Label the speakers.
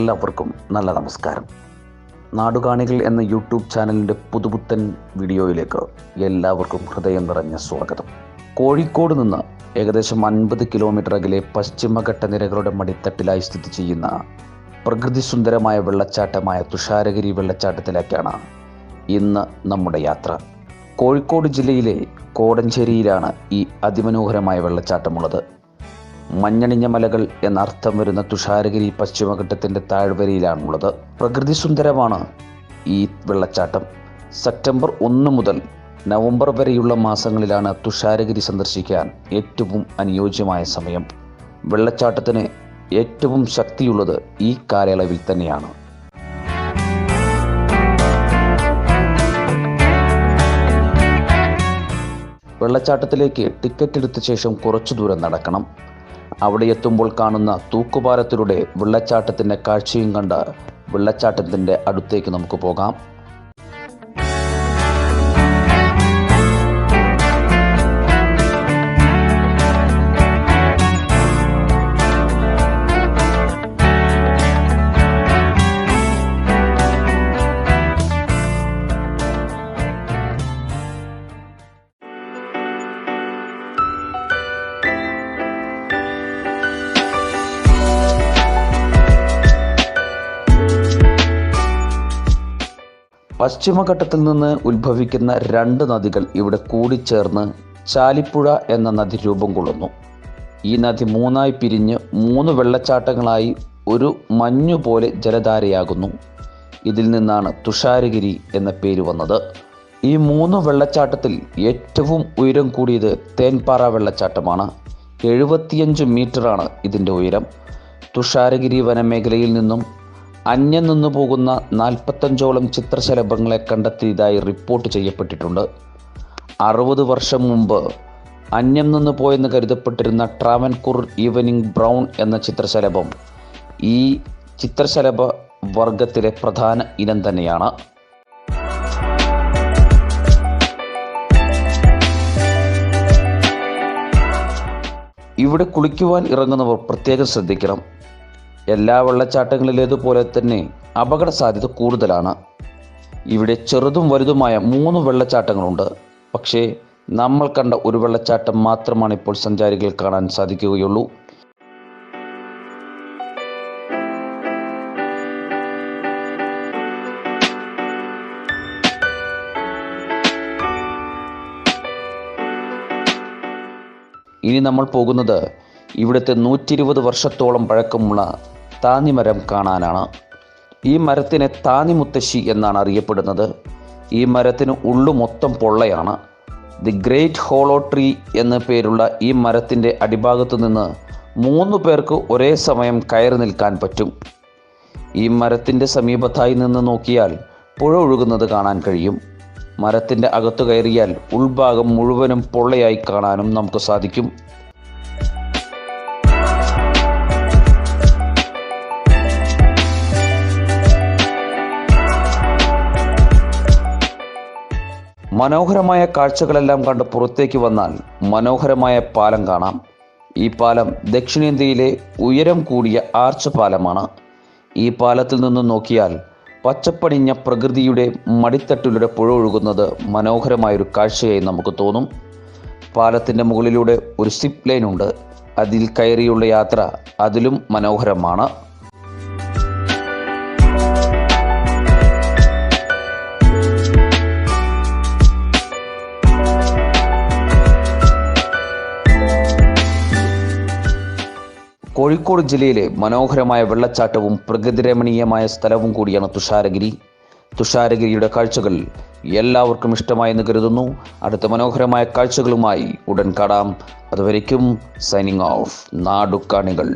Speaker 1: എല്ലാവർക്കും നല്ല നമസ്കാരം. നാടുകാണികൾ എന്ന യൂട്യൂബ് ചാനലിൻ്റെ പുതുപുത്തൻ വീഡിയോയിലേക്ക് എല്ലാവർക്കും ഹൃദയം നിറഞ്ഞ സ്വാഗതം. കോഴിക്കോട് നിന്ന് ഏകദേശം 50 കിലോമീറ്റർ അകലെ പശ്ചിമഘട്ട നിരകളുടെ മടിത്തട്ടിലായി സ്ഥിതി ചെയ്യുന്ന പ്രകൃതി സുന്ദരമായ വെള്ളച്ചാട്ടമായ തുഷാരഗിരി വെള്ളച്ചാട്ടത്തിലേക്കാണ് ഇന്ന് നമ്മുടെ യാത്ര. കോഴിക്കോട് ജില്ലയിലെ കോടഞ്ചേരിയിലാണ് ഈ അതിമനോഹരമായ വെള്ളച്ചാട്ടമുള്ളത്. മഞ്ഞണിഞ്ഞ മലകൾ എന്നർത്ഥം വരുന്ന തുഷാരഗിരി പശ്ചിമഘട്ടത്തിൻ്റെ താഴ്വരയിലാണുള്ളത്. പ്രകൃതി സുന്ദരമാണ് ഈ വെള്ളച്ചാട്ടം. സെപ്റ്റംബർ 1 മുതൽ നവംബർ വരെയുള്ള മാസങ്ങളിലാണ് തുഷാരഗിരി സന്ദർശിക്കാൻ ഏറ്റവും അനുയോജ്യമായ സമയം. വെള്ളച്ചാട്ടത്തിന് ഏറ്റവും ശക്തിയുള്ളത് ഈ കാലയളവിൽ തന്നെയാണ്. വെള്ളച്ചാട്ടത്തിലേക്ക് ടിക്കറ്റ് എടുത്ത ശേഷം കുറച്ചു ദൂരം നടക്കണം. അവിടെ എത്തുമ്പോൾ കാണുന്ന തൂക്കുപാലത്തിലൂടെ വെള്ളച്ചാട്ടത്തിൻ്റെ കാഴ്ചയും കണ്ട് വെള്ളച്ചാട്ടത്തിൻ്റെ അടുത്തേക്ക് നമുക്ക് പോകാം. പശ്ചിമഘട്ടത്തിൽ നിന്ന് ഉത്ഭവിക്കുന്ന 2 നദികൾ ഇവിടെ കൂടിച്ചേർന്ന് ചാലിപ്പുഴ എന്ന നദി രൂപം കൊള്ളുന്നു. ഈ നദി 3ആയി പിരിഞ്ഞ് 3 വെള്ളച്ചാട്ടങ്ങളായി ഒരു മഞ്ഞുപോലെ ജലധാരയാകുന്നു. ഇതിൽ നിന്നാണ് തുഷാരഗിരി എന്ന പേര് വന്നത്. ഈ 3 വെള്ളച്ചാട്ടത്തിൽ ഏറ്റവും ഉയരം കൂടിയത് തേൻപാറ വെള്ളച്ചാട്ടമാണ്. 75 മീറ്ററാണ് ഇതിൻ്റെ ഉയരം. തുഷാരഗിരി വനമേഖലയിൽ നിന്നും അന്യം നിന്നു പോകുന്ന 45ഓളം ചിത്രശലഭങ്ങളെ കണ്ടെത്തിയതായി റിപ്പോർട്ട് ചെയ്യപ്പെട്ടിട്ടുണ്ട്. 60 വർഷം മുമ്പ് അന്യം നിന്നു പോയെന്ന് കരുതപ്പെട്ടിരുന്ന ട്രാവൻകൂർ ഈവനിംഗ് ബ്രൗൺ എന്ന ചിത്രശലഭം ഈ ചിത്രശലഭ വർഗത്തിലെ പ്രധാന ഇനം തന്നെയാണ്. ഇവിടെ കുളിക്കുവാൻ ഇറങ്ങുന്നവർ പ്രത്യേകം ശ്രദ്ധിക്കണം. എല്ലാ വെള്ളച്ചാട്ടങ്ങളിലേതുപോലെ തന്നെ അപകട സാധ്യത കൂടുതലാണ്. ഇവിടെ ചെറുതും വലുതുമായ 3 വെള്ളച്ചാട്ടങ്ങളുണ്ട്. പക്ഷേ നമ്മൾ കണ്ട ഒരു വെള്ളച്ചാട്ടം മാത്രമാണ് ഇപ്പോൾ സഞ്ചാരികൾ കാണാൻ സാധിക്കുകയുള്ളൂ. ഇനി നമ്മൾ പോകുന്നത് ഇവിടുത്തെ 120 വർഷത്തോളം പഴക്കമുള്ള താന്നിമരം കാണാനാണ്. ഈ മരത്തിനെ താന്നി മുത്തശ്ശി എന്നാണ് അറിയപ്പെടുന്നത്. ഈ മരത്തിന് ഉള്ളു മൊത്തം പൊള്ളയാണ്. ദി ഗ്രേറ്റ് ഹോളോ ട്രീ എന്ന പേരുള്ള ഈ മരത്തിൻ്റെ അടിഭാഗത്തു നിന്ന് 3 പേർക്ക് ഒരേ സമയം കയറി നിൽക്കാൻ പറ്റും. ഈ മരത്തിൻ്റെ സമീപത്തായി നിന്ന് നോക്കിയാൽ പുഴ ഒഴുകുന്നത് കാണാൻ കഴിയും. മരത്തിൻ്റെ അകത്തു കയറിയാൽ ഉൾഭാഗം മുഴുവനും പൊള്ളയായി കാണാനും നമുക്ക് സാധിക്കും. മനോഹരമായ കാഴ്ചകളെല്ലാം കണ്ട് പുറത്തേക്ക് വന്നാൽ മനോഹരമായ പാലം കാണാം. ഈ പാലം ദക്ഷിണേന്ത്യയിലെ ഉയരം കൂടിയ ആർച്ച് പാലമാണ്. ഈ പാലത്തിൽ നിന്ന് നോക്കിയാൽ പച്ചപ്പണിഞ്ഞ പ്രകൃതിയുടെ മടിത്തട്ടിലൂടെ പുഴ ഒഴുകുന്നത് മനോഹരമായൊരു കാഴ്ചയായി നമുക്ക് തോന്നും. പാലത്തിൻ്റെ മുകളിലൂടെ ഒരു സിപ്പ് ലൈൻ ഉണ്ട്. അതിൽ കയറിയുള്ള യാത്ര അതിലും മനോഹരമാണ്. കോഴിക്കോട് ജില്ലയിലെ മനോഹരമായ വെള്ളച്ചാട്ടവും പ്രകൃതിരമണീയമായ സ്ഥലവും കൂടിയാണ് തുഷാരഗിരി. തുഷാരഗിരിയുടെ കാഴ്ചകൾ എല്ലാവർക്കും ഇഷ്ടമായെന്ന് കരുതുന്നു. അടുത്ത മനോഹരമായ കാഴ്ചകളുമായി ഉടൻ കാണാം. അതുവരയ്ക്കും സൈനിങ് ഓഫ് നാടുകാണികൾ.